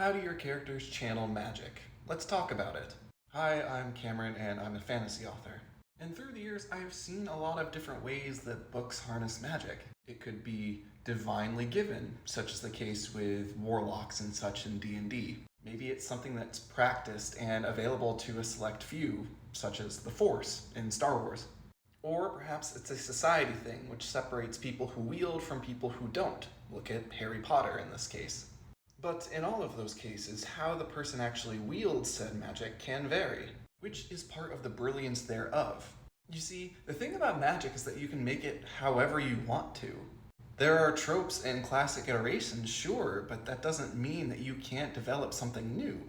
How do your characters channel magic? Let's talk about it. Hi, I'm Cameron and I'm a fantasy author. And through the years, I've seen a lot of different ways that books harness magic. It could be divinely given, such as the case with warlocks and such in D&D. Maybe it's something that's practiced and available to a select few, such as the Force in Star Wars. Or perhaps it's a society thing, which separates people who wield from people who don't. Look at Harry Potter in this case. But in all of those cases, how the person actually wields said magic can vary, which is part of the brilliance thereof. You see, the thing about magic is that you can make it however you want to. There are tropes and classic iterations, sure, but that doesn't mean that you can't develop something new.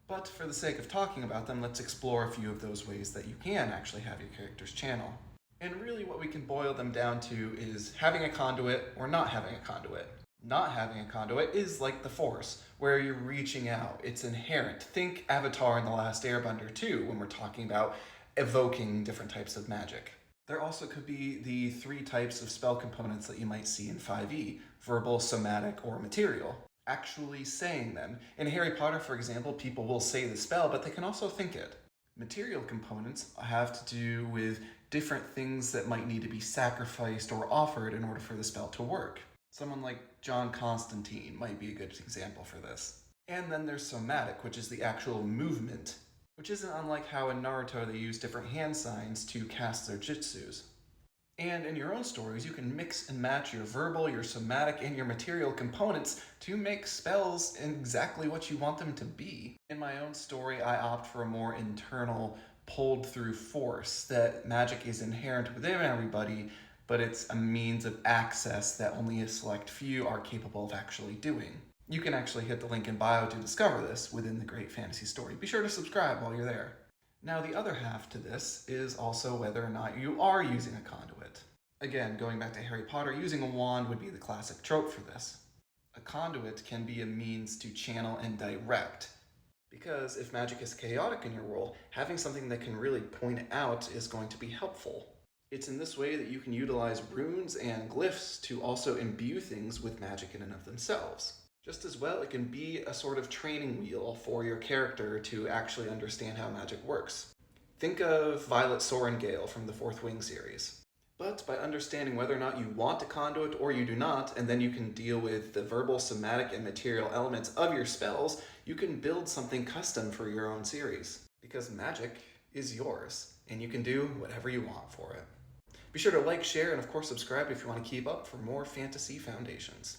But for the sake of talking about them, let's explore a few of those ways that you can actually have your characters channel. And really what we can boil them down to is having a conduit or not having a conduit. Not having a conduit is like the Force, where you're reaching out. It's inherent. Think Avatar in The Last Airbender too, when we're talking about evoking different types of magic. There also could be the 3 types of spell components that you might see in 5e, verbal, somatic, or material. Actually saying them. In Harry Potter, for example, people will say the spell, but they can also think it. Material components have to do with different things that might need to be sacrificed or offered in order for the spell to work. Someone like John Constantine might be a good example for this. And then there's somatic, which is the actual movement, which isn't unlike how in Naruto they use different hand signs to cast their jutsus. And in your own stories, you can mix and match your verbal, your somatic, and your material components to make spells exactly what you want them to be. In my own story, I opt for a more internal, pulled through force, that magic is inherent within everybody, but it's a means of access that only a select few are capable of actually doing. You can actually hit the link in bio to discover this within the Great Fantasy Story. Be sure to subscribe while you're there. Now the other half to this is also whether or not you are using a conduit. Again, going back to Harry Potter, using a wand would be the classic trope for this. A conduit can be a means to channel and direct. Because if magic is chaotic in your world, having something that can really point it out is going to be helpful. It's in this way that you can utilize runes and glyphs to also imbue things with magic in and of themselves. Just as well, it can be a sort of training wheel for your character to actually understand how magic works. Think of Violet Sorengale from the Fourth Wing series. But by understanding whether or not you want a conduit or you do not, and then you can deal with the verbal, somatic, and material elements of your spells, you can build something custom for your own series. Because magic is yours, and you can do whatever you want for it. Be sure to like, share, and of course subscribe if you want to keep up for more fantasy foundations.